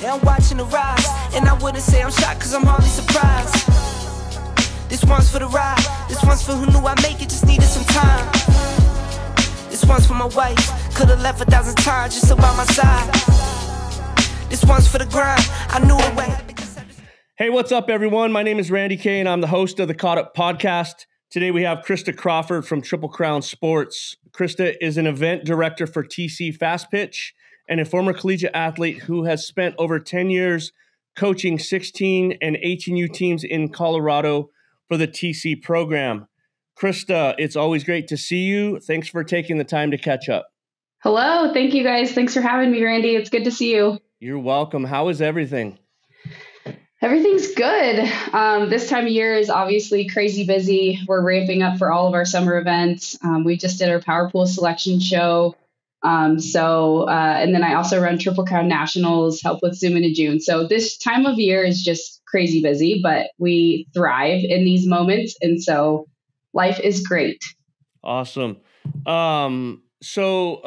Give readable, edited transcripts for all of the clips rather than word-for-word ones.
Yeah, I'm watching the rise, and I wouldn't say I'm shocked cause I'm hardly surprised. This one's for the ride, this one's for who knew I'd make it, just needed some time. This one's for my wife, could've left 1,000 times just about my side. This one's for the grind, I knew it went. Hey, what's up everyone? My name is Randy Kaye and I'm the host of the Caught Up podcast. Today we have Krista Crawford from Triple Crown Sports. Krista is an event director for TC Fastpitch and a former collegiate athlete who has spent over 10 years coaching 16 and 18U teams in Colorado for the TC program. Krista, it's always great to see you. Thanks for taking the time to catch up. Hello. Thank you guys. Thanks for having me, Randy. It's good to see you. You're welcome. How is everything? Everything's good. This time of year is obviously crazy busy. We're ramping up for all of our summer events. We just did our Power Pool selection show. And then I also run Triple Crown Nationals, help with Zoom in June. So this time of year is just crazy busy, but we thrive in these moments. And so life is great. Awesome. So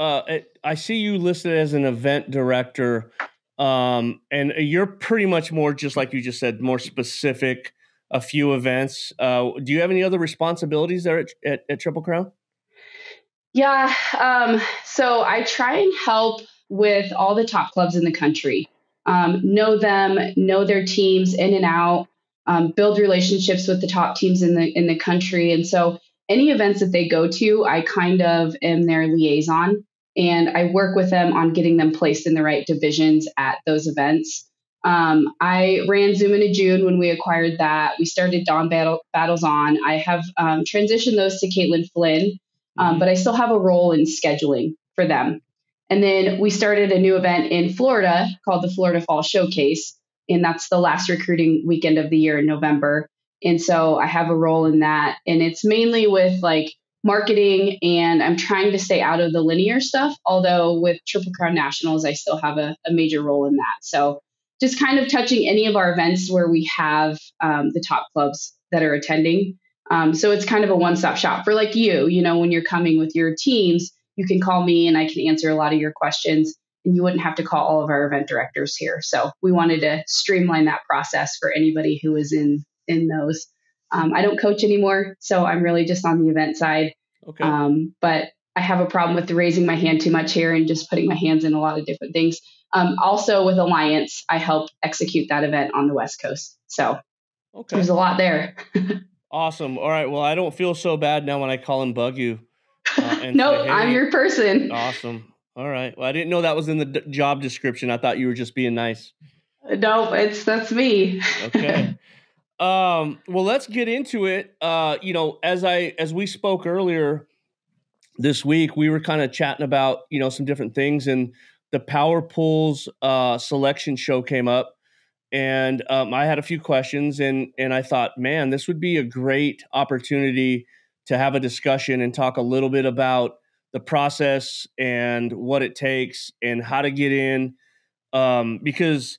I see you listed as an event director. And you're pretty much more, just like you just said, more specific, a few events. Do you have any other responsibilities there at Triple Crown? Yeah. So I try and help with all the top clubs in the country, know them, know their teams in and out, build relationships with the top teams in the country. And so any events that they go to, I kind of am their liaison. And I work with them on getting them placed in the right divisions at those events. I ran Zoom in June when we acquired that. We started Dawn Battles On. I have transitioned those to Caitlin Flynn, but I still have a role in scheduling for them. And then we started a new event in Florida called the Florida Fall Showcase. And that's the last recruiting weekend of the year in November. And so I have a role in that. And it's mainly with like marketing, and I'm trying to stay out of the linear stuff. Although with Triple Crown Nationals, I still have a major role in that. So just kind of touching any of our events where we have the top clubs that are attending. So it's kind of a one-stop shop for like you know, when you're coming with your teams, you can call me and I can answer a lot of your questions and you wouldn't have to call all of our event directors here. So we wanted to streamline that process for anybody who is in those. I don't coach anymore, so I'm really just on the event side. Okay. But I have a problem with raising my hand too much here and just putting my hands in a lot of different things. Also with Alliance, I help execute that event on the West Coast. So There's a lot there. Awesome. All right. Well, I don't feel so bad now when I call and bug you. No, hey, I'm your person. Awesome. All right. Well, I didn't know that was in the job description. I thought you were just being nice. No, that's me. Okay. Well, let's get into it. You know, as we spoke earlier this week, we were kind of chatting about, you know, some different things, and the Power Pools selection show came up, and I had a few questions, and I thought, man, this would be a great opportunity to have a discussion and talk a little bit about the process and what it takes and how to get in, because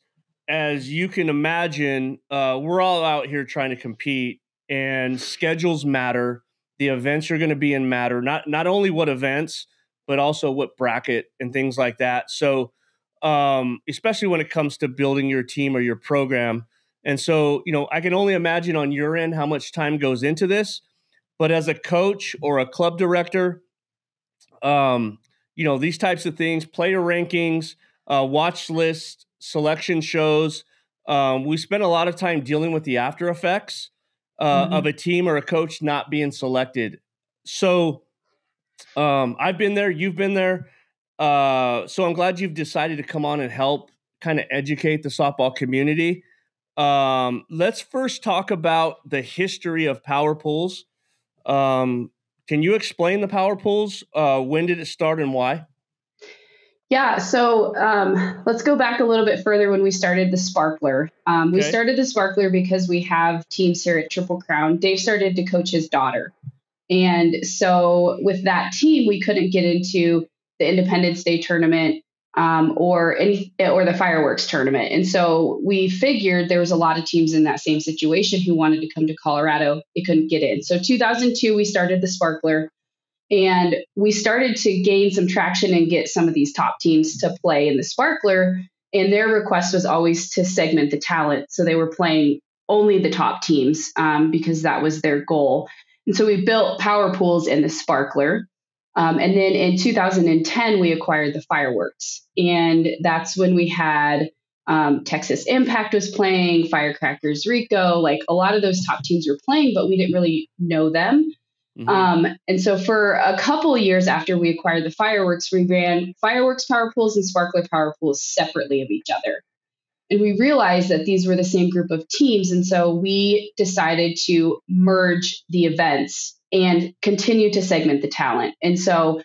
as you can imagine, we're all out here trying to compete, and schedules matter. The events you're going to be in matter, not only what events, but also what bracket and things like that. So, especially when it comes to building your team or your program. And so, you know, I can only imagine on your end how much time goes into this. But as a coach or a club director, you know, these types of things, player rankings, watch lists, selection shows. We spent a lot of time dealing with the after effects of a team or a coach not being selected. So I've been there, you've been there. So I'm glad you've decided to come on and help kind of educate the softball community. Let's first talk about the history of Power Pools. Can you explain the Power Pools? When did it start and why? Yeah, so let's go back a little bit further when we started the Sparkler. We started the Sparkler because we have teams here at Triple Crown. Dave started to coach his daughter. And so with that team, we couldn't get into the Independence Day tournament or the fireworks tournament. And so we figured there was a lot of teams in that same situation who wanted to come to Colorado. They couldn't get in. So 2002, we started the Sparkler. And we started to gain some traction and get some of these top teams to play in the Sparkler. And their request was always to segment the talent. So they were playing only the top teams because that was their goal. And so we built Power Pools in the Sparkler. And then in 2010, we acquired the Fireworks. And that's when we had Texas Impact was playing, Firecrackers Rico, like a lot of those top teams were playing, but we didn't really know them. And so for a couple of years after we acquired the Fireworks, we ran Fireworks Power Pools and Sparkler Power Pools separately of each other. And we realized that these were the same group of teams. And so we decided to merge the events and continue to segment the talent. And so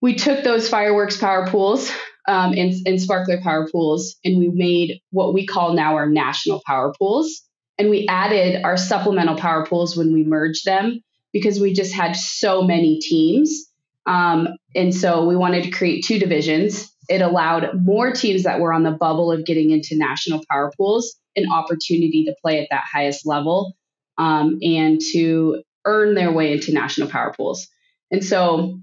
we took those Fireworks Power Pools and Sparkler Power Pools, and we made what we call now our National Power Pools. And we added our Supplemental Power Pools when we merged them, because we just had so many teams. And so we wanted to create two divisions. It allowed more teams that were on the bubble of getting into National Power Pools an opportunity to play at that highest level and to earn their way into National Power Pools. And so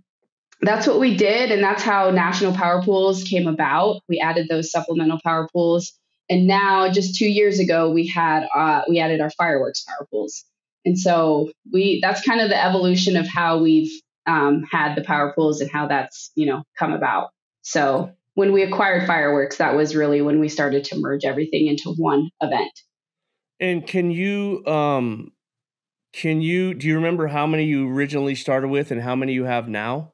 that's what we did. And that's how National Power Pools came about. We added those Supplemental Power Pools. And now just 2 years ago, we added our Fireworks Power Pools. And so that's kind of the evolution of how we've had the Power Pools and how that's, come about. So when we acquired Fireworks, that was really when we started to merge everything into one event. And do you remember how many you originally started with and how many you have now?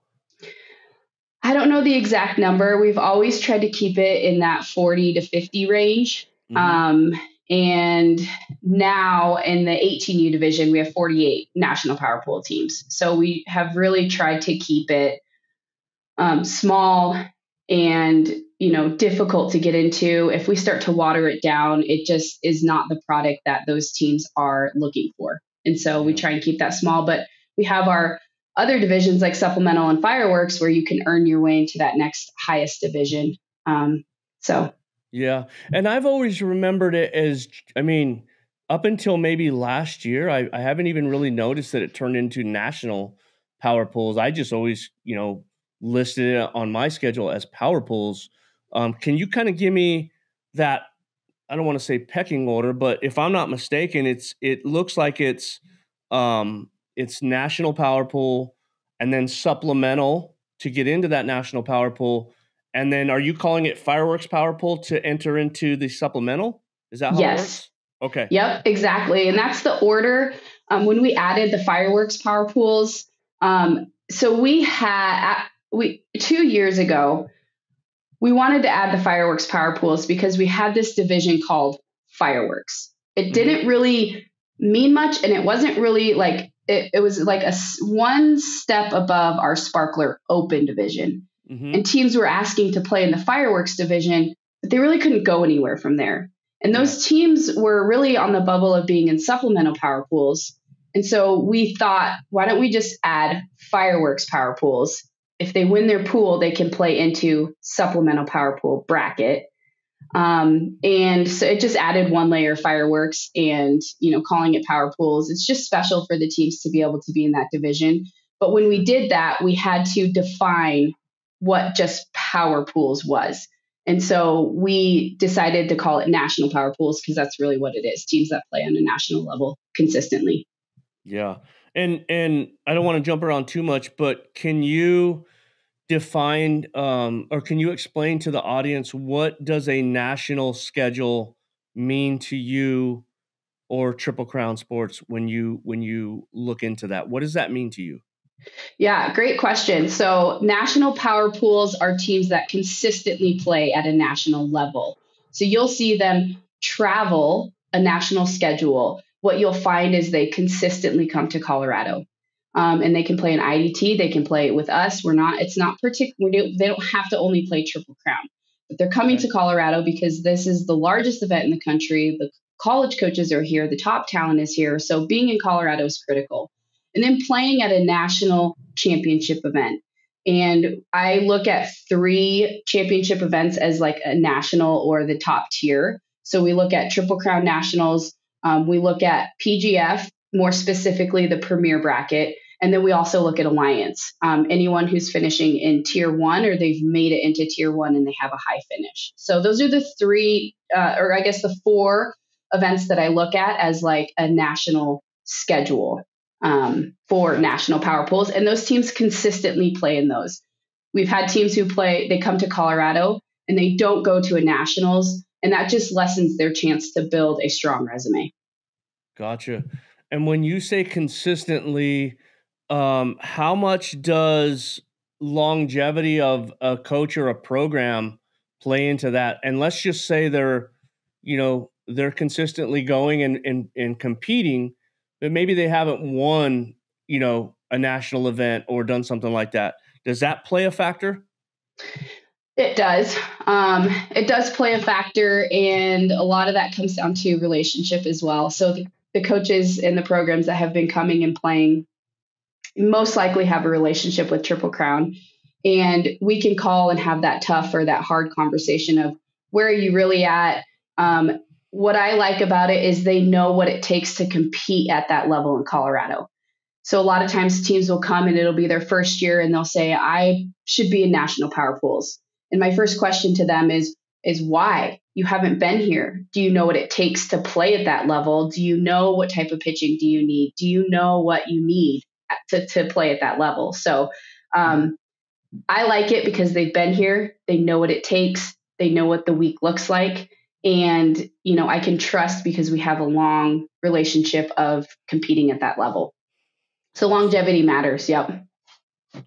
I don't know the exact number. We've always tried to keep it in that 40 to 50 range. And now in the 18U division, we have 48 National Power Pool teams. So we have really tried to keep it small and, difficult to get into. If we start to water it down, it just is not the product that those teams are looking for. And so we try and keep that small, but we have our other divisions like Supplemental and Fireworks where you can earn your way into that next highest division. Yeah. And I've always remembered it as, up until maybe last year, I haven't even really noticed that it turned into National Power Pools. I just always, listed it on my schedule as Power Pools. Can you kind of give me that, I don't want to say pecking order, but if I'm not mistaken, it looks like it's National Power Pool and then Supplemental to get into that National Power Pool. And then are you calling it Fireworks Power Pool to enter into the Supplemental? Is that how it works? Okay. Yep, exactly. And that's the order. When we added the Fireworks Power Pools, so we 2 years ago, we wanted to add the Fireworks Power Pools because we had this division called Fireworks. It didn't really mean much, and it wasn't really like, it was like one step above our Sparkler Open division. And teams were asking to play in the Fireworks division, but they really couldn't go anywhere from there. And those teams were really on the bubble of being in Supplemental Power Pools. And so we thought, why don't we just add Fireworks Power Pools? If they win their pool, they can play into Supplemental Power Pool bracket. And so it just added one layer of Fireworks and, calling it Power Pools. It's just special for the teams to be able to be in that division. But when we did that, we had to define what just Power Pools was. And so we decided to call it National Power Pools because that's really what it is. Teams that play on a national level consistently. Yeah. And I don't want to jump around too much, but can you define or can you explain to the audience what does a national schedule mean to you or Triple Crown Sports when you look into that? What does that mean to you? Yeah, great question. So National Power Pools are teams that consistently play at a national level. So you'll see them travel a national schedule. What you'll find is they consistently come to Colorado. And they can play an IDT. They can play with us. It's not particular. They don't have to only play Triple Crown, but they're coming to Colorado because this is the largest event in the country. The college coaches are here. The top talent is here. So being in Colorado is critical. And then playing at a national championship event. And I look at 3 championship events as like a national or the top tier. So we look at Triple Crown Nationals. We look at PGF, more specifically the Premier Bracket. And then we also look at alliance. Anyone who's finishing in tier 1 or they've made it into tier 1 and they have a high finish. So those are the 3, or I guess the 4 events that I look at as like a national schedule for national power pools. And those teams consistently play in those. We've had teams who they come to Colorado and they don't go to a nationals, and that just lessens their chance to build a strong resume. Gotcha. And when you say consistently, how much does longevity of a coach or a program play into that? And let's just say they're consistently going and competing, but maybe they haven't won, a national event or done something like that. Does that play a factor? It does. It does play a factor, and a lot of that comes down to relationship as well. So the coaches in the programs that have been coming and playing most likely have a relationship with Triple Crown, and we can call and have that tough or that hard conversation of where are you really at? What I like about it is they know what it takes to compete at that level in Colorado. So a lot of times teams will come and it'll be their first year and they'll say, I should be in national power pools. And my first question to them is why? You haven't been here. Do you know what it takes to play at that level? Do you know what type of pitching do you need? Do you know what you need to play at that level? So I like it because they've been here. They know what it takes. They know what the week looks like. And, I can trust because we have a long relationship of competing at that level. So longevity matters. Yep.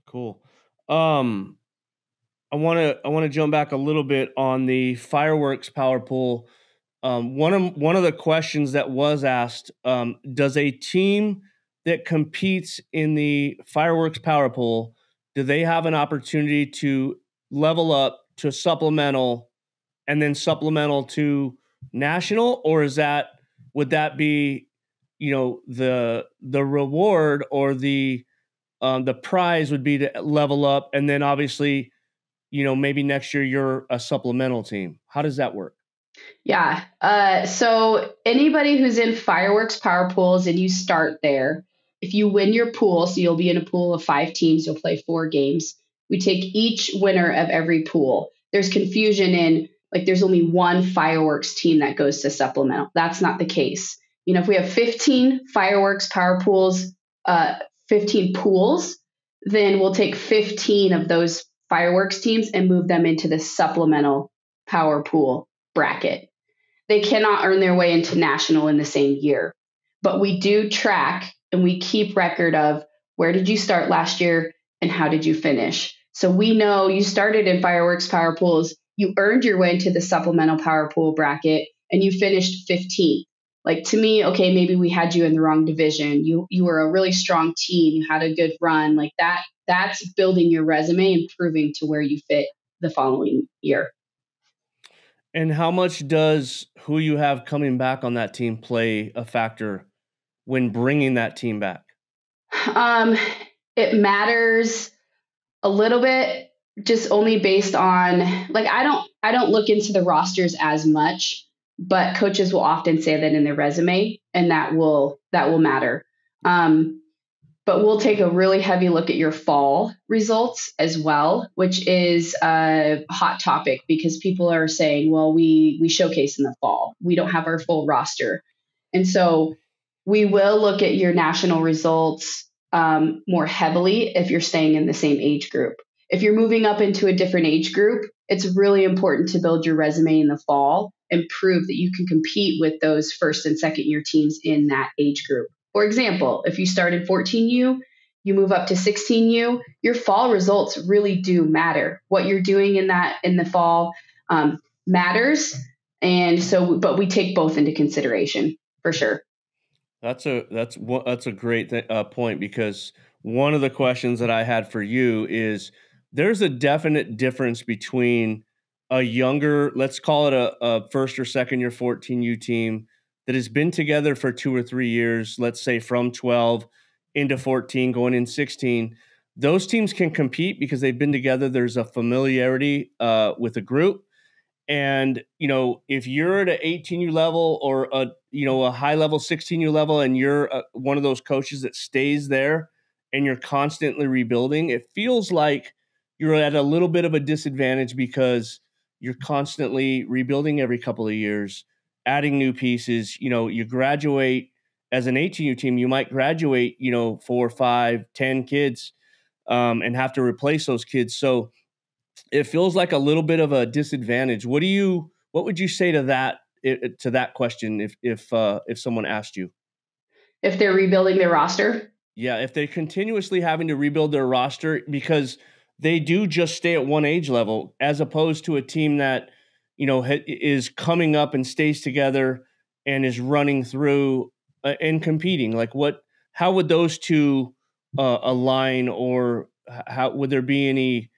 Cool. I want to jump back a little bit on the fireworks power pool. One of the questions that was asked, does a team that competes in the fireworks power pool, do they have an opportunity to level up to supplemental and then supplemental to national, or would that be, the reward or the prize would be to level up, and then obviously, maybe next year you're a supplemental team. How does that work? Yeah. So anybody who's in fireworks power pools and you start there, if you win your pool, so you'll be in a pool of 5 teams, you'll play 4 games. We take each winner of every pool. There's confusion in there's only one fireworks team that goes to supplemental. That's not the case. If we have 15 fireworks power pools, 15 pools, then we'll take 15 of those fireworks teams and move them into the supplemental power pool bracket. They cannot earn their way into national in the same year, but we do track and we keep record of where did you start last year and how did you finish. So we know you started in fireworks power pools, you earned your way into the supplemental power pool bracket, and you finished 15th. To me, okay, maybe we had you in the wrong division. You were a really strong team. You had a good run like that. That's building your resume and proving to where you fit the following year. And how much does who you have coming back on that team play a factor when bringing that team back? It matters a little bit, just only based on I don't look into the rosters as much, but coaches will often say that in their resume, and that will matter. But we'll take a really heavy look at your fall results as well, which is a hot topic because people are saying, well, we showcase in the fall. We don't have our full roster. And so we will look at your national results more heavily if you're staying in the same age group. If you're moving up into a different age group, it's really important to build your resume in the fall and prove that you can compete with those first and second year teams in that age group. For example, if you start in 14U, you move up to 16U, your fall results really do matter. What you're doing in the fall matters. And so, but we take both into consideration for sure. That's a great point, because one of the questions that I had for you is there's a definite difference between a younger, let's call it a first or second year 14U team that has been together for 2 or 3 years, let's say from 12 into 14, going in 16. Those teams can compete because they've been together. There's a familiarity with a group. And, if you're at an 18U level or a high level 16U level, and you're one of those coaches that stays there and you're constantly rebuilding, it feels like you're at a little bit of a disadvantage because you're constantly rebuilding every couple of years, adding new pieces. You graduate as an 18U team, you might graduate, 4, 5, 10 kids, and have to replace those kids. So it feels like a little bit of a disadvantage. What would you say to that question if someone asked you? If they're rebuilding their roster? Yeah, if they're continuously having to rebuild their roster because they do just stay at one age level, as opposed to a team that, is coming up and stays together and is running through and competing. Like how would those two align, or how would there be any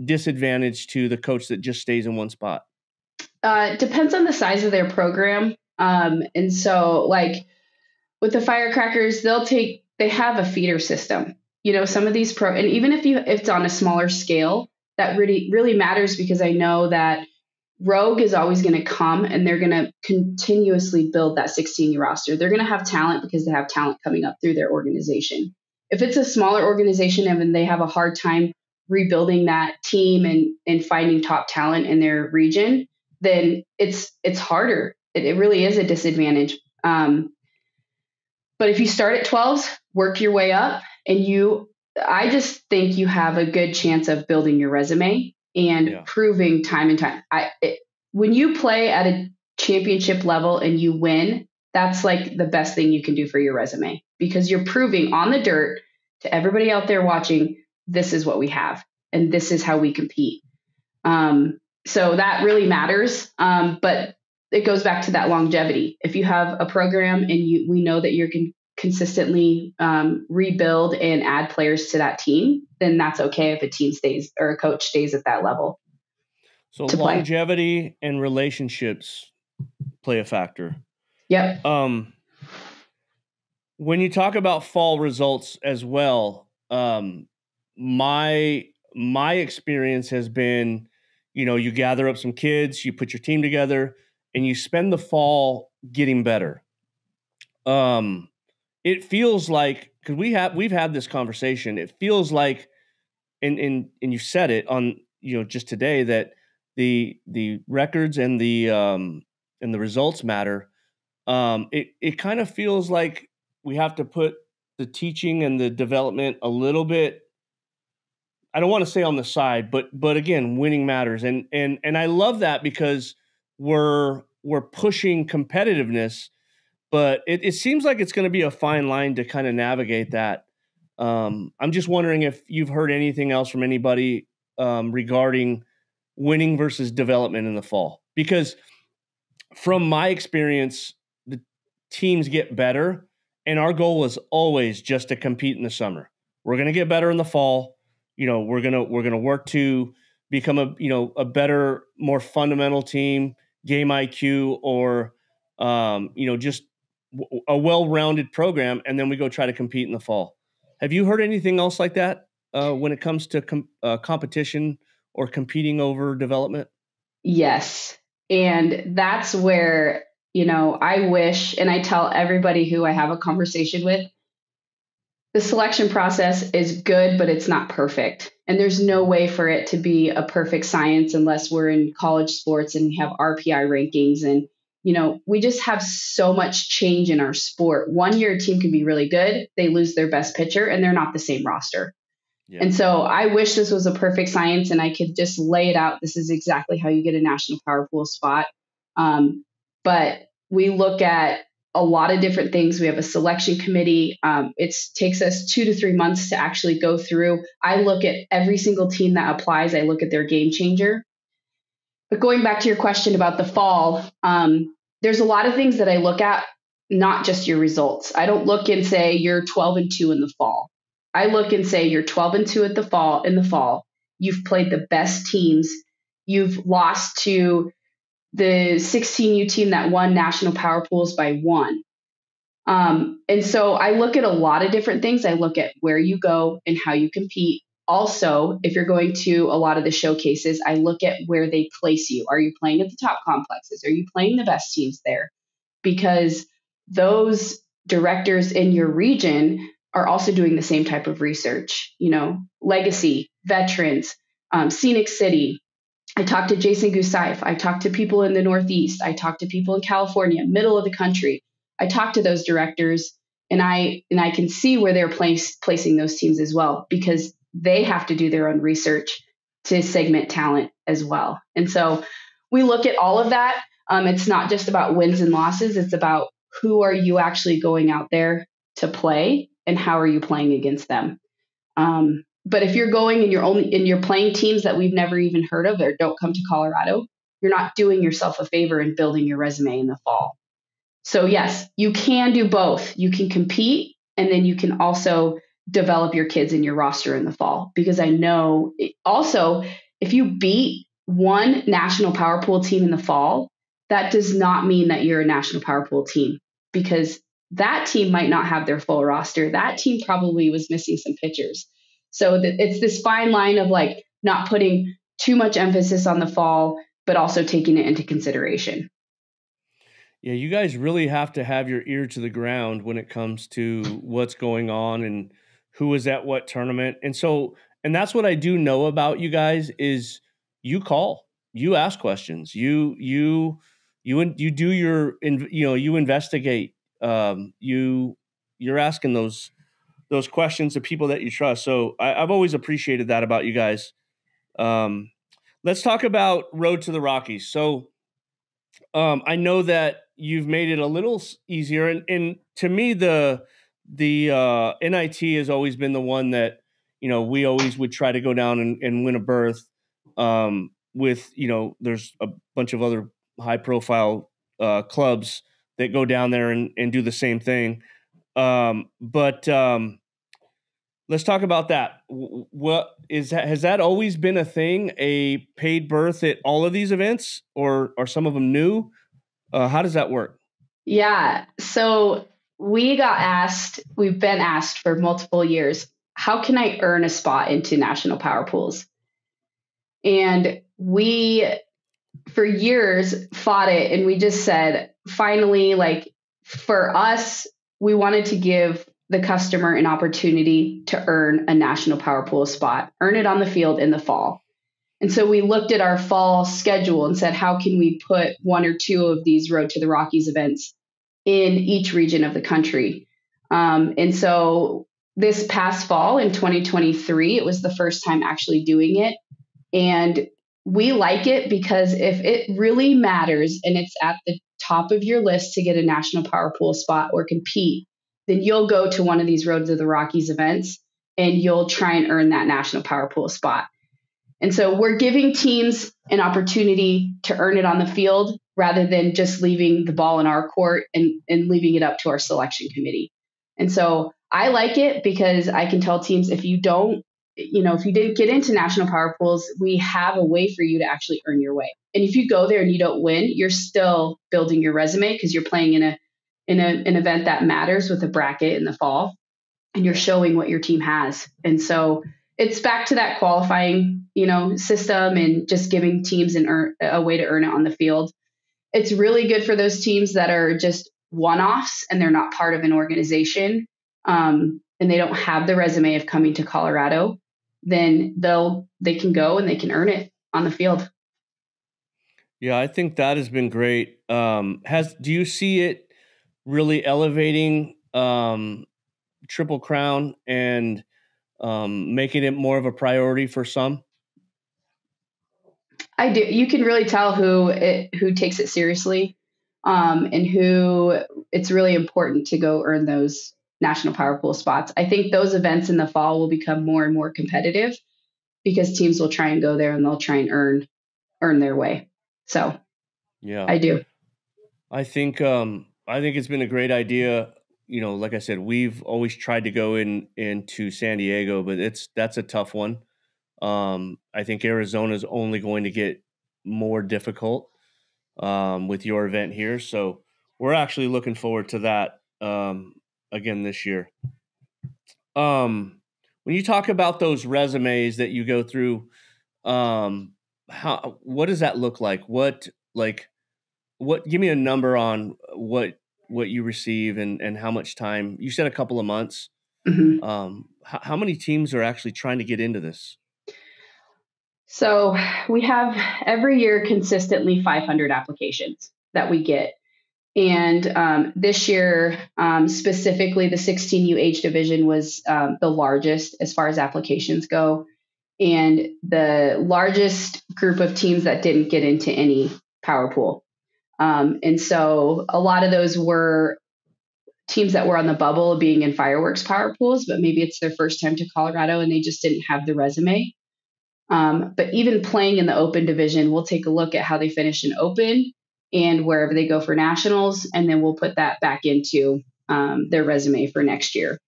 disadvantage to the coach that just stays in one spot? It depends on the size of their program. And so like with the Firecrackers, they have a feeder system. Some of these and even if it's on a smaller scale, that really, really matters, because I know that Rogue is always going to come and they're going to continuously build that 16U roster. They're going to have talent because they have talent coming up through their organization. If it's a smaller organization and they have a hard time rebuilding that team and finding top talent in their region, then it's harder. It really is a disadvantage. But if you start at 12s, work your way up, I just think you have a good chance of building your resume and proving time and time. When you play at a championship level and you win, that's like the best thing you can do for your resume, because you're proving on the dirt to everybody out there watching, this is what we have and this is how we compete. So that really matters. But it goes back to that longevity. If you have a program and we know that you're consistently rebuild and add players to that team, then that's okay if a team stays or a coach stays at that level. So longevity and relationships play a factor. Yep. When you talk about fall results as well, my experience has been, you gather up some kids, you put your team together, and you spend the fall getting better. It feels like, because we've had this conversation, it feels like, and you said it on, just today, that the records and the results matter. It kind of feels like we have to put the teaching and the development a little bit, I don't want to say on the side, but again, winning matters. And I love that, because we're pushing competitiveness, but it seems like it's going to be a fine line to kind of navigate that. I'm just wondering if you've heard anything else from anybody regarding winning versus development in the fall, because from my experience, the teams get better, and our goal is always just to compete in the summer. We're going to get better in the fall. We're going to work to become a better, more fundamental team, game IQ, or just a well-rounded program, and then we go try to compete in the fall. Have you heard anything else like that when it comes to competition or competing over development? Yes. And that's where, I wish, and I tell everybody who I have a conversation with, the selection process is good, but it's not perfect. And there's no way for it to be a perfect science unless we're in college sports and we have RPI rankings. And, we just have so much change in our sport. 1 year a team can be really good. They lose their best pitcher and they're not the same roster. Yeah. And so I wish this was a perfect science and I could just lay it out. This is exactly how you get a national power pool spot. But we look at a lot of different things. We have a selection committee. It takes us 2 to 3 months to actually go through. I look at every single team that applies. I look at their game changer. But going back to your question about the fall, there's a lot of things that I look at, not just your results. I don't look and say you're 12-2 in the fall. I look and say you're 12-2 in the fall. You've played the best teams. You've lost to the 16U team that won national power pools by 1. And so I look at a lot of different things. I look at where you go and how you compete. Also, if you're going to a lot of the showcases, I look at where they place you. Are you playing at the top complexes? Are you playing the best teams there? Because those directors in your region are also doing the same type of research, legacy, veterans, Scenic City. I talked to Jason Gusaif. I talked to people in the Northeast. I talked to people in California, middle of the country. I talked to those directors, and I can see where they're placing those teams as well, because they have to do their own research to segment talent as well. And so we look at all of that. It's not just about wins and losses. It's about who are you actually going out there to play and how are you playing against them. But if you're going and you're playing teams that we've never even heard of or don't come to Colorado, you're not doing yourself a favor in building your resume in the fall. So yes, you can do both. You can compete, and then you can also develop your kids in your roster in the fall. Because I know also, if you beat one national power pool team in the fall, that does not mean that you're a national power pool team, because that team might not have their full roster. That team probably was missing some pitchers. So it's this fine line of like not putting too much emphasis on the fall, but also taking it into consideration. Yeah, you guys really have to have your ear to the ground when it comes to what's going on and who is at what tournament. And that's what I do know about you guys is you call, you ask questions, you do you investigate, you're asking those questions to people that you trust. So I've always appreciated that about you guys. Let's talk about Road to the Rockies. So I know that you've made it a little easier, and to me, the NIT has always been the one that we always would try to go down and win a berth. With there's a bunch of other high profile clubs that go down there and do the same thing. But let's talk about that. What is that? Has that always been a thing? A paid berth at all of these events, or are some of them new? How does that work? Yeah. So we've been asked for multiple years, how can I earn a spot into national power pools? And we, for years, fought it. And we just said, finally, like for us, we wanted to give the customer an opportunity to earn a national power pool spot, earn it on the field in the fall. And so we looked at our fall schedule and said, how can we put one or two of these Road to the Rockies events in each region of the country? And so this past fall in 2023, it was the first time actually doing it. And we like it because if it really matters and it's at the top of your list to get a national power pool spot or compete, then you'll go to one of these Road to the Rockies events and you'll try and earn that national power pool spot. And so we're giving teams an opportunity to earn it on the field rather than just leaving the ball in our court and leaving it up to our selection committee. And so I like it because I can tell teams if you didn't get into national power pools, we have a way for you to actually earn your way. And if you go there and you don't win, you're still building your resume because you're playing in an event that matters with a bracket in the fall, and you're showing what your team has. And so it's back to that qualifying, system and just giving teams a way to earn it on the field. It's really good for those teams that are just one-offs and they're not part of an organization, and they don't have the resume of coming to Colorado. Then they can go and they can earn it on the field. Yeah, I think that has been great. Do you see it really elevating Triple Crown and making it more of a priority for some? I do. You can really tell who takes it seriously, and who it's really important to go earn those national power pool spots. I think those events in the fall will become more and more competitive because teams will try and go there and they'll try and earn their way. So yeah, I do. I think it's been a great idea. Like I said, we've always tried to go into San Diego, but that's a tough one. I think Arizona is only going to get more difficult with your event here. So we're actually looking forward to that again this year. When you talk about those resumes that you go through, what does that look like? What give me a number on what you receive and how much time. You said a couple of months. How many teams are actually trying to get into this? So we have every year consistently 500 applications that we get. And this year, specifically, the 16U age division was the largest as far as applications go, and the largest group of teams that didn't get into any power pool. And so a lot of those were teams that were on the bubble of being in fireworks power pools, but maybe it's their first time to Colorado and they just didn't have the resume. But even playing in the open division, we'll take a look at how they finish in open and wherever they go for nationals, and then we'll put that back into their resume for next year.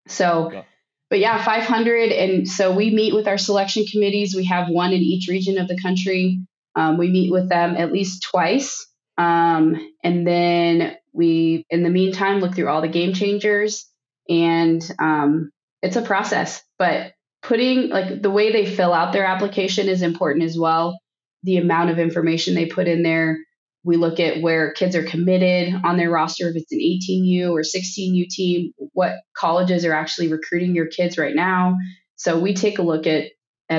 So, but yeah, 500. And so we meet with our selection committees. We have one in each region of the country. We meet with them at least twice. And then we, in the meantime, look through all the game changers, and it's a process, but putting like the way they fill out their application is important as well. The amount of information they put in there. We look at where kids are committed on their roster, if it's an 18U or 16U team, what colleges are actually recruiting your kids right now. So we take a look at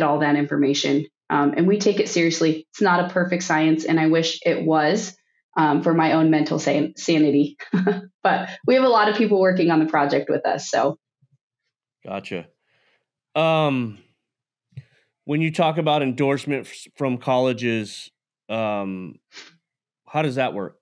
all that information, and we take it seriously. It's not a perfect science, and I wish it was for my own mental sanity. But we have a lot of people working on the project with us. So, gotcha. When you talk about endorsement from colleges, how does that work?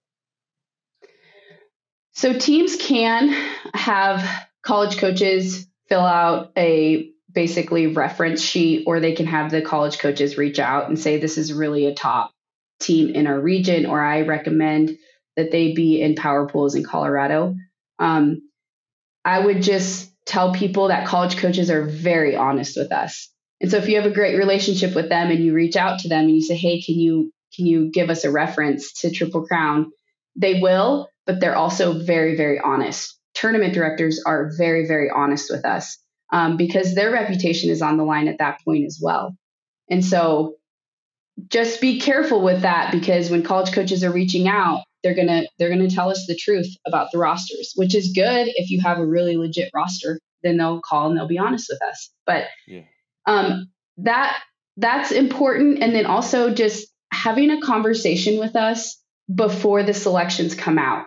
So teams can have college coaches fill out a basically reference sheet, or they can have the college coaches reach out and say, this is really a top team in our region, or I recommend that they be in power pools in Colorado. I would just tell people that college coaches are very honest with us. And so if you have a great relationship with them and you reach out to them and you say, hey, can you give us a reference to Triple Crown? They will, but they're also very, very honest. Tournament directors are very, very honest with us because their reputation is on the line at that point as well. And so just be careful with that, because when college coaches are reaching out, they're gonna tell us the truth about the rosters, which is good. If you have a really legit roster, then they'll call and they'll be honest with us. But that's important. And then also just having a conversation with us before the selections come out.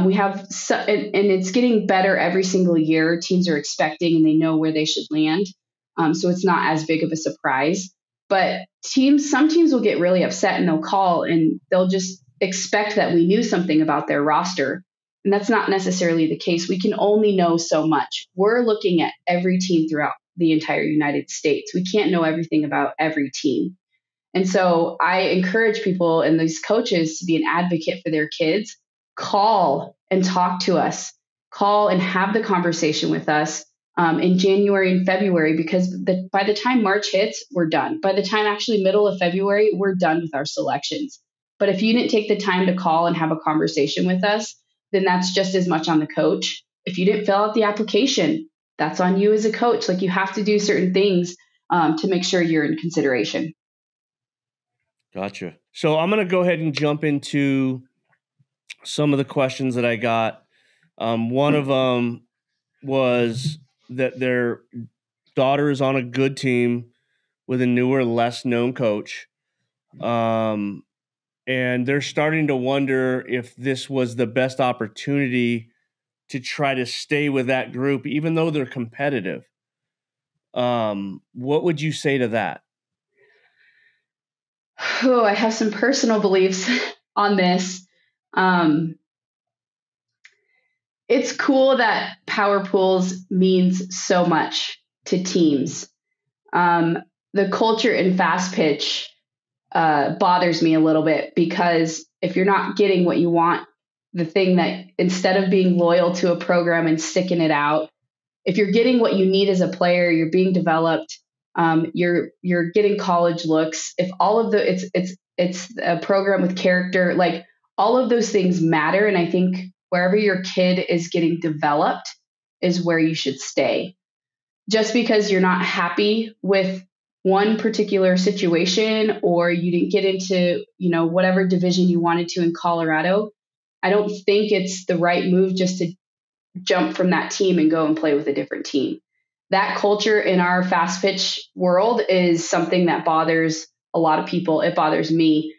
We have, and it's getting better every single year. Teams are expecting and they know where they should land. So it's not as big of a surprise. But some teams will get really upset and they'll call and they'll just expect that we knew something about their roster. And that's not necessarily the case. We can only know so much. We're looking at every team throughout the entire United States. We can't know everything about every team. And so I encourage people and these coaches to be an advocate for their kids. Call and talk to us. Call and have the conversation with us in January and February, because by the time March hits, we're done. By the time actually middle of February, we're done with our selections. But if you didn't take the time to call and have a conversation with us, then that's just as much on the coach. If you didn't fill out the application, that's on you as a coach. Like, you have to do certain things to make sure you're in consideration. Gotcha. So I'm going to go ahead and jump into some of the questions that I got. One of them was that their daughter is on a good team with a newer, less known coach. And they're starting to wonder if this was the best opportunity to try to stay with that group, even though they're competitive. What would you say to that? Oh, I have some personal beliefs on this. It's cool that Power Pools means so much to teams. The culture in Fastpitch bothers me a little bit, because if you're not getting what you want, the thing that instead of being loyal to a program and sticking it out, if you're getting what you need as a player, you're being developed, you're getting college looks. If all of it's a program with character, like all of those things matter. And I think wherever your kid is getting developed is where you should stay. Just because you're not happy with one particular situation, or you didn't get into, whatever division you wanted to in Colorado, I don't think it's the right move just to jump from that team and go and play with a different team. That culture in our Fastpitch world is something that bothers a lot of people. It bothers me.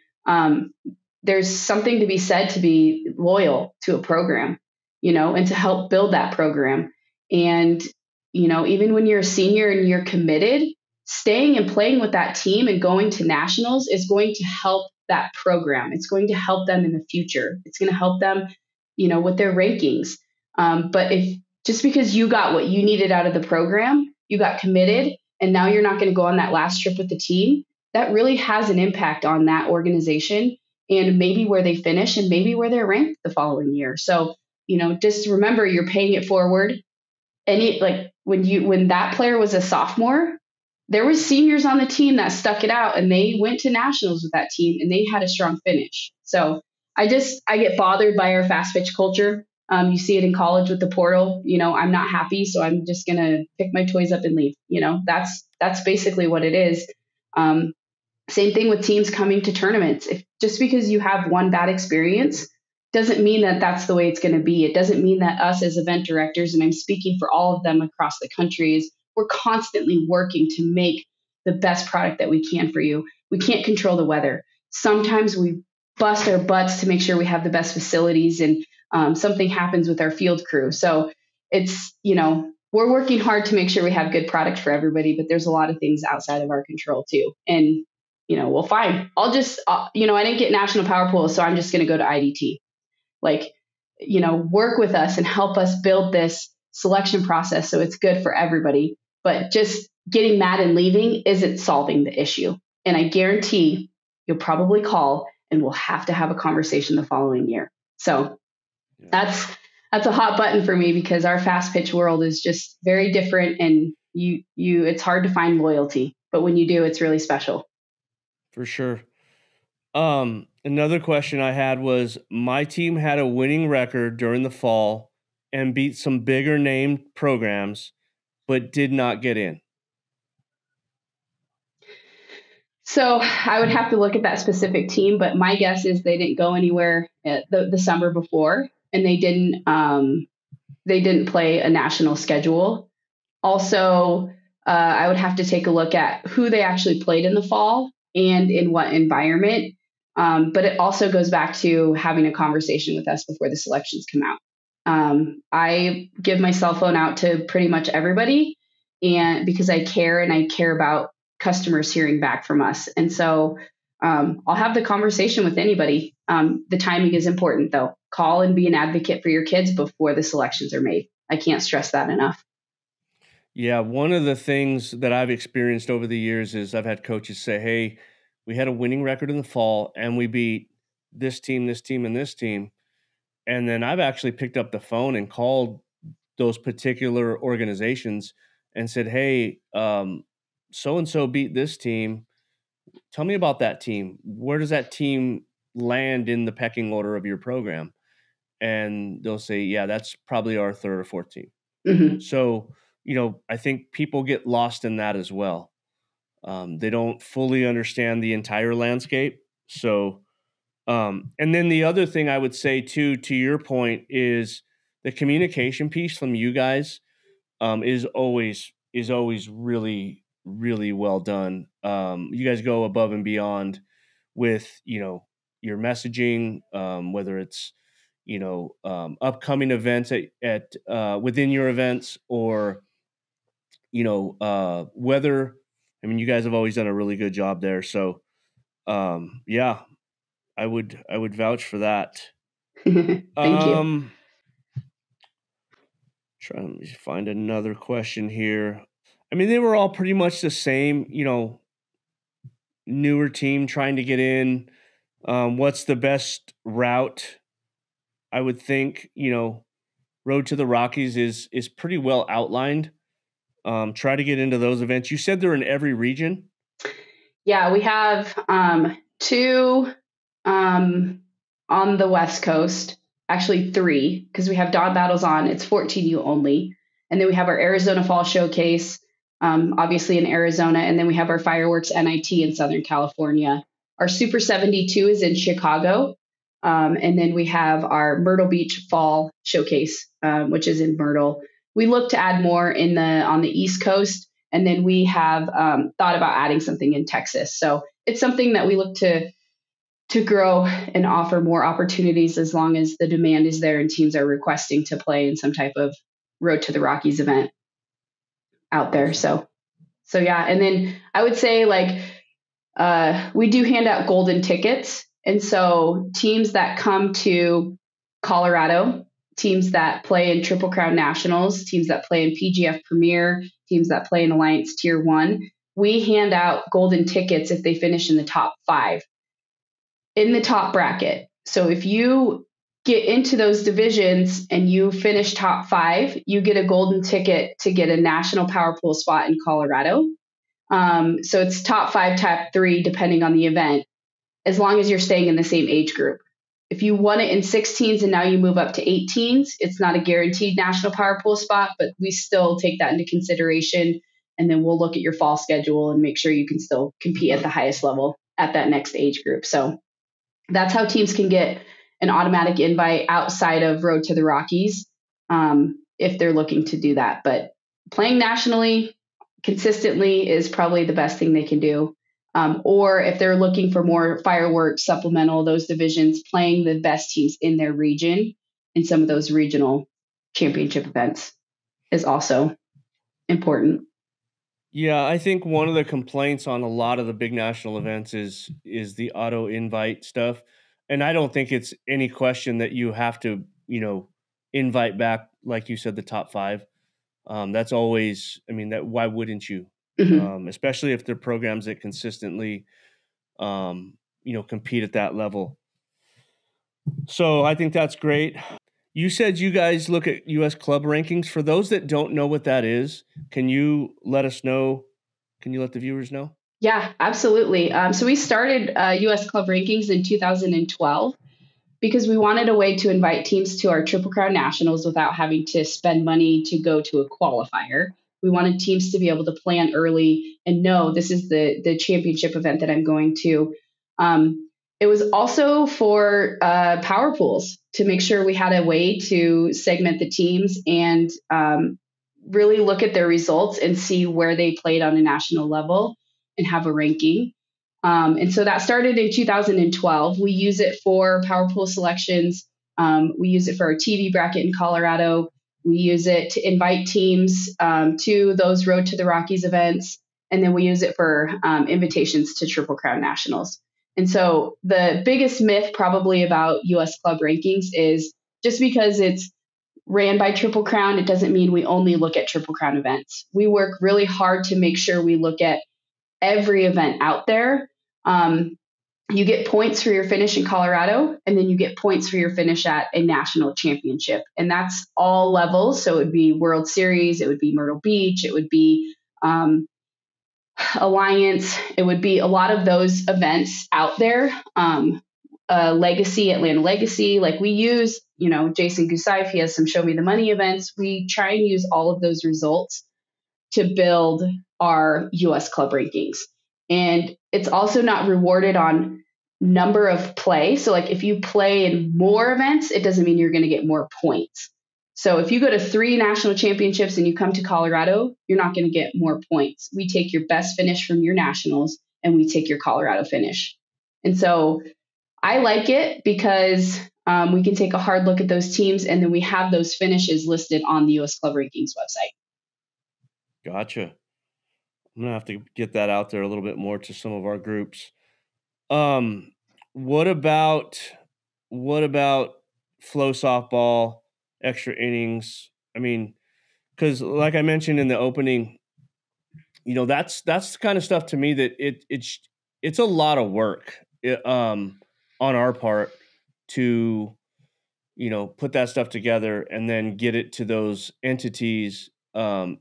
There's something to be said to be loyal to a program, and to help build that program. And, even when you're a senior and you're committed, staying and playing with that team and going to nationals is going to help that program. It's going to help them in the future. It's going to help them, with their rankings. But if just because you got what you needed out of the program, you got committed, and now you're not going to go on that last trip with the team, that really has an impact on that organization and maybe where they finish and maybe where they're ranked the following year. So, just remember you're paying it forward. And when that player was a sophomore, there was seniors on the team that stuck it out and they went to nationals with that team and they had a strong finish. So I get bothered by our Fastpitch culture. You see it in college with the portal. I'm not happy, so I'm just going to pick my toys up and leave. That's basically what it is. Same thing with teams coming to tournaments. If just because you have one bad experience doesn't mean that that's the way it's going to be. It doesn't mean that us as event directors, and I'm speaking for all of them across the country, we're constantly working to make the best product that we can for you. We can't control the weather. Sometimes we bust our butts to make sure we have the best facilities and something happens with our field crew. So it's, we're working hard to make sure we have good product for everybody, but there's a lot of things outside of our control too. And, well, fine. I'll just, I didn't get National Power Pools, so I'm just going to go to IDT. Work with us and help us build this selection process so it's good for everybody. But just getting mad and leaving isn't solving the issue. And I guarantee you'll probably call and we'll have to have a conversation the following year. So that's a hot button for me because our Fastpitch world is just very different, and it's hard to find loyalty, but when you do, it's really special. For sure. Another question I had was, my team had a winning record during the fall and beat some bigger named programs, but did not get in. So I would have to look at that specific team, but my guess is they didn't go anywhere the summer before, and they didn't play a national schedule. Also, I would have to take a look at who they actually played in the fall and in what environment. But it also goes back to having a conversation with us before the selections come out. I give my cell phone out to pretty much everybody, and because I care about customers hearing back from us. And so I'll have the conversation with anybody. The timing is important though. Call and be an advocate for your kids before the selections are made. I can't stress that enough. Yeah. One of the things that I've experienced over the years is I've had coaches say, hey, we had a winning record in the fall and we beat this team, this team, and this team. And then I've actually picked up the phone and called those particular organizations and said, hey, so-and-so beat this team. Tell me about that team. Where does that team land in the pecking order of your program? And they'll say, yeah, that's probably our third or fourth team. Mm-hmm. So, I think people get lost in that as well. They don't fully understand the entire landscape. So, and then the other thing I would say too, to your point, is the communication piece from you guys is always really, really well done. You guys go above and beyond with, your messaging, whether it's, upcoming events at within your events or, weather. I mean, you guys have always done a really good job there. So, yeah, I would vouch for that. Thank you. Trying to find another question here. I mean, they were all pretty much the same, newer team trying to get in. What's the best route? I would think, Road to the Rockies is pretty well outlined. Try to get into those events. You said they're in every region? Yeah, we have 2 on the West Coast, actually 3, because we have Dawn Battles on. It's 14U only. And then we have our Arizona Fall Showcase, obviously in Arizona. And then we have our Fireworks NIT in Southern California. Our Super 72 is in Chicago. And then we have our Myrtle Beach Fall Showcase, which is in Myrtle. We look to add more on the East Coast, and then we have thought about adding something in Texas. So it's something that we look to grow and offer more opportunities as long as the demand is there and teams are requesting to play in some type of Road to the Rockies event out there. So yeah. And then I would say we do hand out golden tickets. And so teams that come to Colorado, teams that play in Triple Crown Nationals, teams that play in PGF Premier, teams that play in Alliance Tier 1, we hand out golden tickets if they finish in the top 5 in the top bracket. So if you get into those divisions and you finish top 5, you get a golden ticket to get a national power pool spot in Colorado. So it's top 5, top 3, depending on the event, as long as you're staying in the same age group. If you won it in 16s and now you move up to 18s, it's not a guaranteed national power pool spot, but we still take that into consideration. And then we'll look at your fall schedule and make sure you can still compete at the highest level at that next age group. So that's how teams can get an automatic invite outside of Road to the Rockies, if they're looking to do that. But playing nationally consistently is probably the best thing they can do. Or if they're looking for more fireworks, supplemental, those divisions, playing the best teams in their region in some of those regional championship events is also important. Yeah, I think one of the complaints on a lot of the big national events is the auto invite stuff. And I don't think it's any question that you have to, invite back, like you said, the top 5. That's always, why wouldn't you? Mm-hmm. Especially if they're programs that consistently, compete at that level. So I think that's great. You said you guys look at U.S. club rankings. For those that don't know what that is, can you let us know? Can you let the viewers know? Yeah, absolutely. So we started U.S. club rankings in 2012 because we wanted a way to invite teams to our Triple Crown Nationals without having to spend money to go to a qualifier. We wanted teams to be able to plan early and know this is the championship event that I'm going to. It was also for power pools to make sure we had a way to segment the teams and really look at their results and see where they played on a national level and have a ranking. And so that started in 2012. We use it for power pool selections. We use it for our TV bracket in Colorado. We use it to invite teams to those Road to the Rockies events. And then we use it for invitations to Triple Crown Nationals. And so the biggest myth probably about U.S. club rankings is just because it's ran by Triple Crown, it doesn't mean we only look at Triple Crown events. We work really hard to make sure we look at every event out there. You get points for your finish in Colorado, and then you get points for your finish at a national championship. And that's all levels. So it would be World Series, it would be Myrtle Beach, it would be Alliance, it would be a lot of those events out there. Legacy, Atlanta Legacy, like we use, Jason Gusaif, he has some Show Me the Money events. We try and use all of those results to build our U.S. club rankings. And it's also not rewarded on number of play. So like if you play in more events, it doesn't mean you're going to get more points. So if you go to 3 national championships and you come to Colorado, you're not going to get more points. We take your best finish from your nationals and we take your Colorado finish. And so I like it because we can take a hard look at those teams and then we have those finishes listed on the U.S. Club Rankings website. Gotcha. I'm going to have to get that out there a little bit more to some of our groups. What about flow softball, extra innings? Because like I mentioned in the opening, that's the kind of stuff to me that it's a lot of work on our part to, put that stuff together and then get it to those entities. How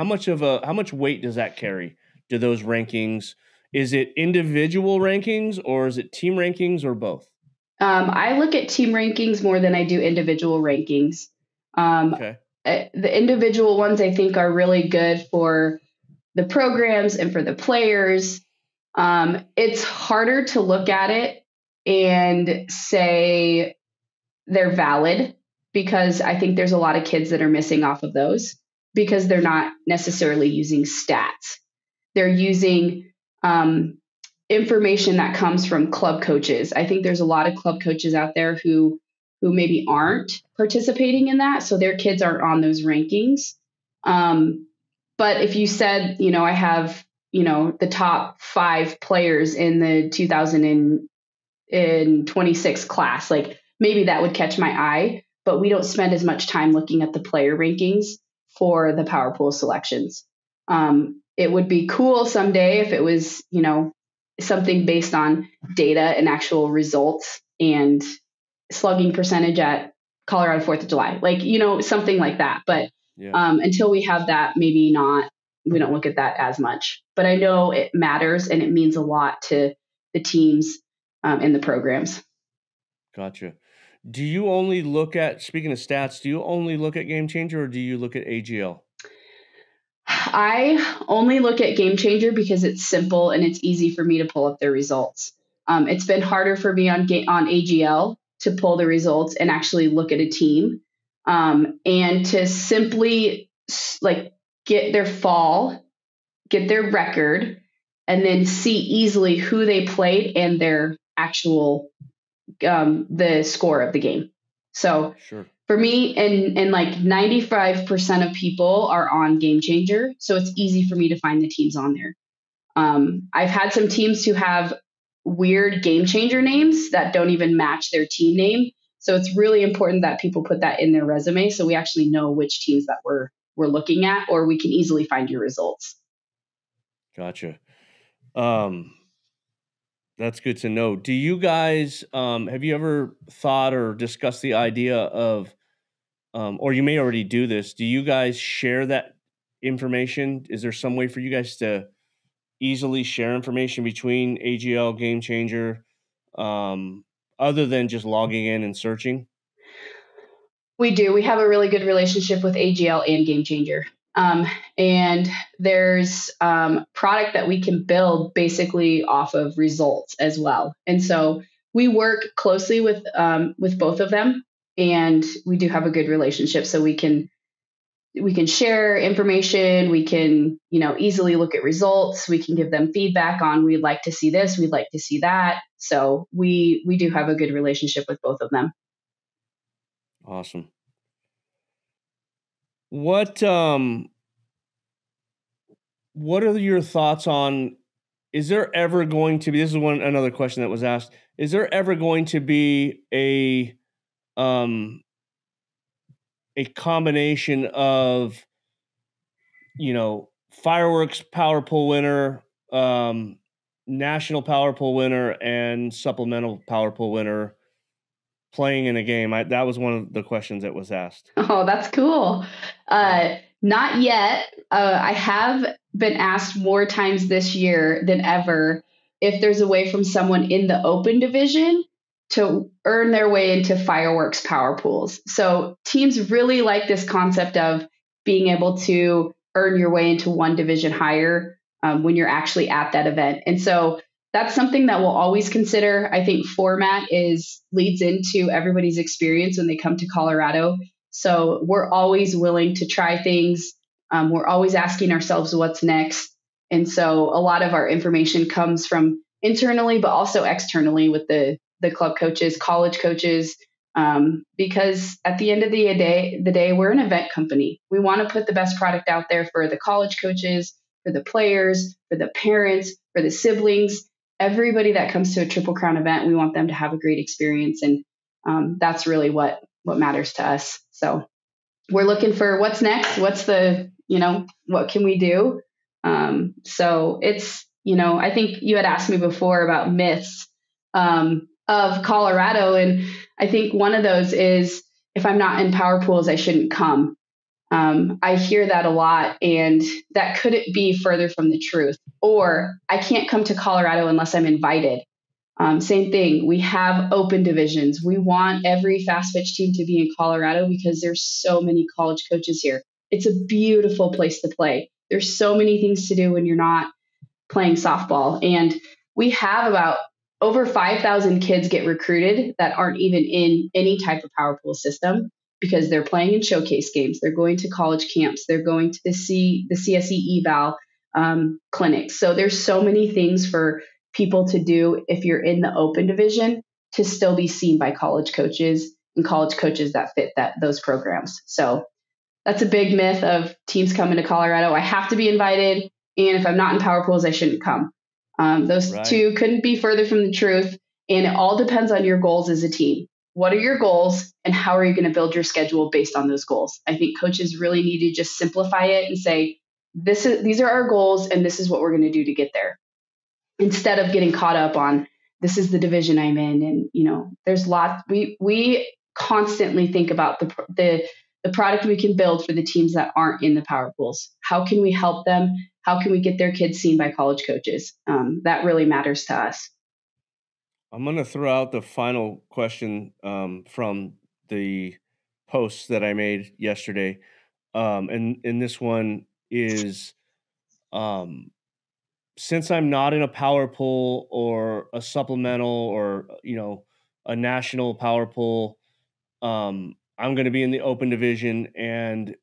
much weight does that carry to those rankings? Is it individual rankings or is it team rankings or both? I look at team rankings more than I do individual rankings. Okay. The individual ones I think are really good for the programs and for the players. It's harder to look at it and say they're valid because I think there's a lot of kids that are missing off of those because they're not necessarily using stats. They're using information that comes from club coaches. I think there's a lot of club coaches out there who maybe aren't participating in that, so their kids aren't on those rankings. But if you said, I have, the top 5 players in the 2026 class, like maybe that would catch my eye, but we don't spend as much time looking at the player rankings for the Power Pool selections. It would be cool someday if it was, something based on data and actual results and slugging percentage at Colorado 4th of July, something like that. But until we have that, maybe not, we don't look at that as much. But I know it matters and it means a lot to the teams in the programs. Gotcha. Do you only look at, speaking of stats, do you only look at Game Changer or do you look at AGL? I only look at Game Changer because it's simple and it's easy for me to pull up their results. It's been harder for me on AGL to pull the results and actually look at a team and to simply get their fall, get their record, and then see easily who they played and their actual the score of the game. So sure. For me, and like 95% of people are on Game Changer, so it's easy for me to find the teams on there. I've had some teams who have weird Game Changer names that don't even match their team name. So it's really important that people put that in their resume so we actually know which teams that we're looking at, or we can easily find your results. Gotcha. That's good to know. Do you guys, have you ever thought or discussed the idea of, or you may already do this, do you guys share that information? Is there some way for you guys to easily share information between AGL, Game Changer, other than just logging in and searching? We do. We have a really good relationship with AGL and Game Changer. And there's product that we can build basically off of results as well. And so we work closely with both of them, and we do have a good relationship. So we can share information. We can, easily look at results. We can give them feedback on, we'd like to see this, we'd like to see that. So we do have a good relationship with both of them. Awesome. What are your thoughts on, is there ever going to be, this is another question that was asked, is there ever going to be a combination of, fireworks power pool winner, national power pool winner, and supplemental power pool winner playing in a game? That was one of the questions that was asked. Oh, that's cool. Not yet. I have been asked more times this year than ever if there's a way from someone in the open division to earn their way into fireworks power pools. So teams really like this concept of being able to earn your way into one division higher when you're actually at that event. And so that's something that we'll always consider. I think format leads into everybody's experience when they come to Colorado. So we're always willing to try things. We're always asking ourselves what's next. And so a lot of our information comes from internally, but also externally with the club coaches, college coaches, because at the end of the day, we're an event company. We want to put the best product out there for the college coaches, for the players, for the parents, for the siblings. Everybody that comes to a Triple Crown event, we want them to have a great experience. And that's really what matters to us. So we're looking for what's next. What's what can we do? So it's, I think you had asked me before about myths of Colorado. And I think one of those is, if I'm not in power pools, I shouldn't come. I hear that a lot, and that couldn't be further from the truth. Or I can't come to Colorado unless I'm invited. Same thing. We have open divisions. We want every Fastpitch team to be in Colorado because there's so many college coaches here. It's a beautiful place to play. There's so many things to do when you're not playing softball. And we have about over 5,000 kids get recruited that aren't even in any type of power pool system because they're playing in showcase games. They're going to college camps. They're going to the CSE eval clinics. So there's so many things for people to do if you're in the open division to still be seen by college coaches and college coaches that fit those programs. So that's a big myth of teams coming to Colorado. I have to be invited, and if I'm not in power pools, I shouldn't come. Those two couldn't be further from the truth. And it all depends on your goals as a team. What are your goals, and how are you going to build your schedule based on those goals? I think coaches really need to just simplify it and say, these are our goals, and this is what we're going to do to get there, instead of getting caught up on this is the division I'm in. And there's lots. We constantly think about the product we can build for the teams that aren't in the power pools. How can we help them? How can we get their kids seen by college coaches? That really matters to us. I'm going to throw out the final question from the posts that I made yesterday. And this one is, since I'm not in a power pool or a supplemental or, a national power pool, I'm going to be in the open division, and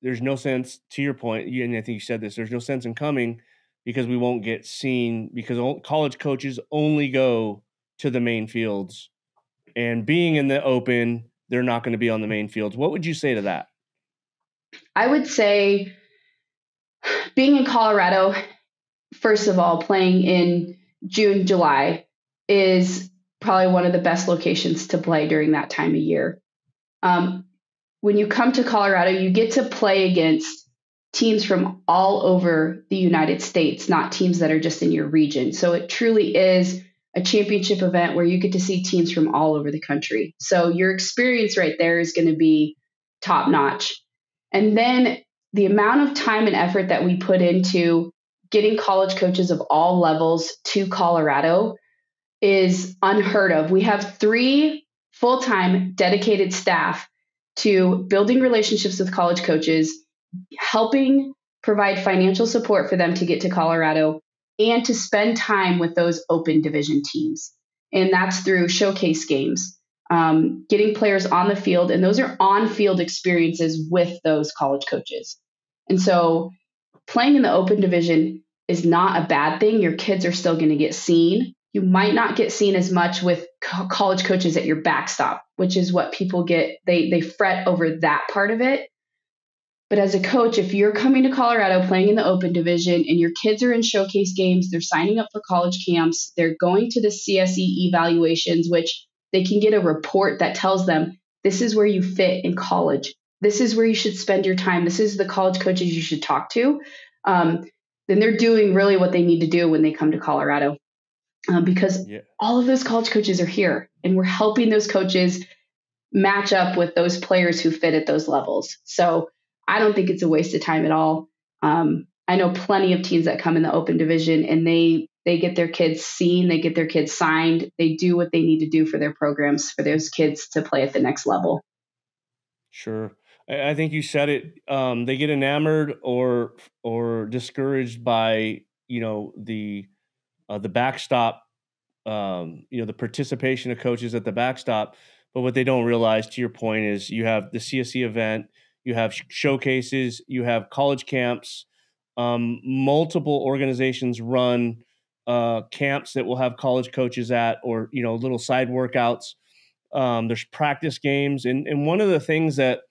there's no sense, to your point, and I think you said this, there's no sense in coming because we won't get seen because college coaches only go to the main fields, and being in the open, they're not going to be on the main fields. What would you say to that? I would say being in Colorado, first of all, playing in June, July is probably one of the best locations to play during that time of year. When you come to Colorado, you get to play against teams from all over the United States, not teams that are just in your region. So it truly is a championship event where you get to see teams from all over the country. So your experience right there is going to be top notch. And then the amount of time and effort that we put into getting college coaches of all levels to Colorado is unheard of. We have 3 full-time dedicated staff to building relationships with college coaches, helping provide financial support for them to get to Colorado, and to spend time with those open division teams. And that's through showcase games, getting players on the field. And those are on-field experiences with those college coaches. And so playing in the open division is not a bad thing. Your kids are still going to get seen. You might not get seen as much with college coaches at your backstop, which is what people get. They fret over that part of it. But as a coach, if you're coming to Colorado playing in the open division and your kids are in showcase games, they're signing up for college camps, they're going to the CSE evaluations, which they can get a report that tells them this is where you fit in college. This is where you should spend your time. This is the college coaches you should talk to. Then they're doing really what they need to do when they come to Colorado. Because all of those college coaches are here, and we're helping those coaches match up with those players who fit at those levels. So I don't think it's a waste of time at all. I know plenty of teams that come in the open division, and they get their kids seen, they get their kids signed, they do what they need to do for their programs, for those kids to play at the next level. Sure. I think you said it. They get enamored or discouraged by, the backstop, the participation of coaches at the backstop. But what they don't realize, to your point, is you have the CSE event, you have showcases, you have college camps, multiple organizations run camps that will have college coaches at, or, little side workouts. There's practice games. And one of the things that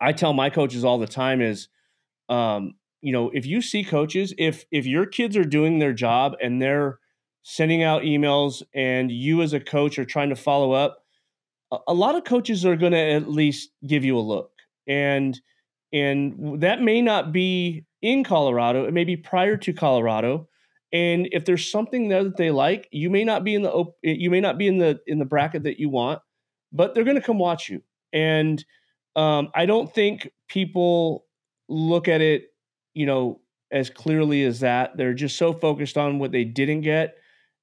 I tell my coaches all the time is, if you see coaches, if your kids are doing their job and they're sending out emails and you as a coach are trying to follow up, a lot of coaches are going to at least give you a look. And that may not be in Colorado. It may be prior to Colorado. And if there's something there that they like, you may not be in the bracket that you want, but they're going to come watch you. And I don't think people look at it, as clearly as that. They're just so focused on what they didn't get.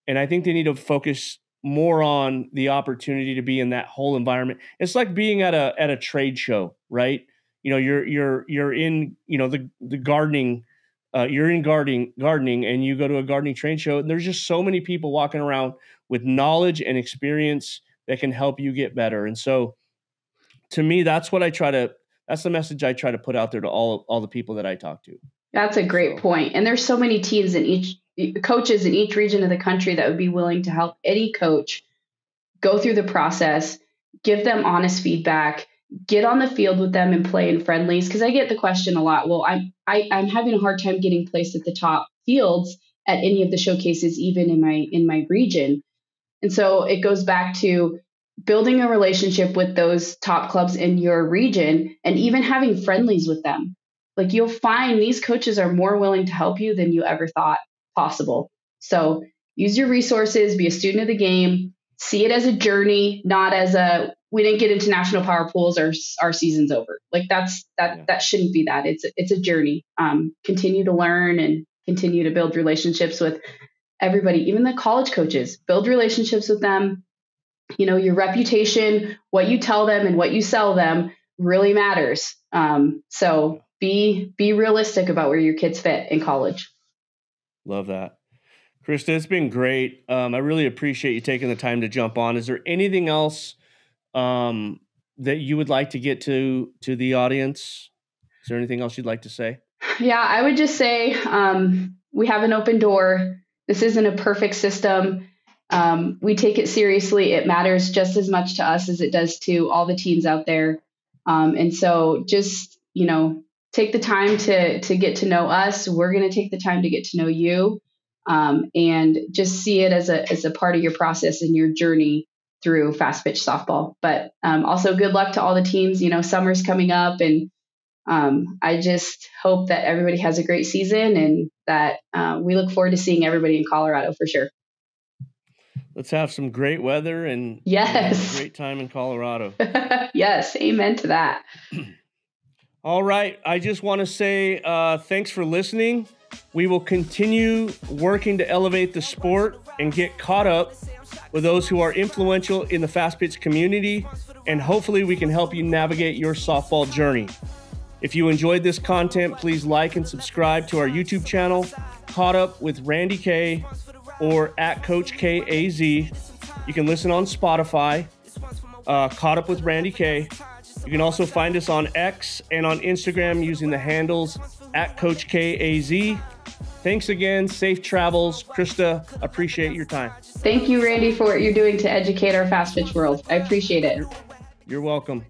And I think they need to focus more on the opportunity to be in that whole environment. It's like being at a trade show, right? You're in, the gardening you're in gardening and you go to a gardening trade show, and there's just so many people walking around with knowledge and experience that can help you get better. And so to me, that's the message I try to put out there to all the people that I talk to. That's a great point. And there's so many teams coaches in each region of the country that would be willing to help any coach go through the process, give them honest feedback, get on the field with them and play in friendlies. Because I get the question a lot. Well, I'm having a hard time getting placed at the top fields at any of the showcases, even in my region. And so it goes back to building a relationship with those top clubs in your region and even having friendlies with them. Like, you'll find these coaches are more willing to help you than you ever thought possible. So use your resources, be a student of the game, see it as a journey, not as we didn't get into national power pools, our season's over. Like, that shouldn't be that. It's a journey. Continue to learn and continue to build relationships with everybody, even the college coaches. Build relationships with them. Your reputation, what you tell them and what you sell them really matters. So be realistic about where your kids fit in college. Love that. Krista, it's been great. I really appreciate you taking the time to jump on. Is there anything else that you would like to get to the audience? Is there anything else you'd like to say? Yeah, I would just say we have an open door. This isn't a perfect system. We take it seriously. It matters just as much to us as it does to all the teams out there. And so just, take the time to get to know us. We're going to take the time to get to know you, and just see it as a part of your process and your journey through Fastpitch softball. But also good luck to all the teams. Summer's coming up, and I just hope that everybody has a great season, and that we look forward to seeing everybody in Colorado for sure. Let's have some great weather and yes, a great time in Colorado. Yes, amen to that. All right. I just want to say thanks for listening. We will continue working to elevate the sport and get caught up with those who are influential in the Fastpitch community, and hopefully we can help you navigate your softball journey. If you enjoyed this content, please like and subscribe to our YouTube channel, Caught Up with Randy Kaye, or at Coach KAZ. You can listen on Spotify, Caught Up with Randy Kaye. You can also find us on X and on Instagram using the handles at Coach KAZ. Thanks again. Safe travels. Krista, appreciate your time. Thank you, Randy, for what you're doing to educate our Fastpitch world. I appreciate it. You're welcome.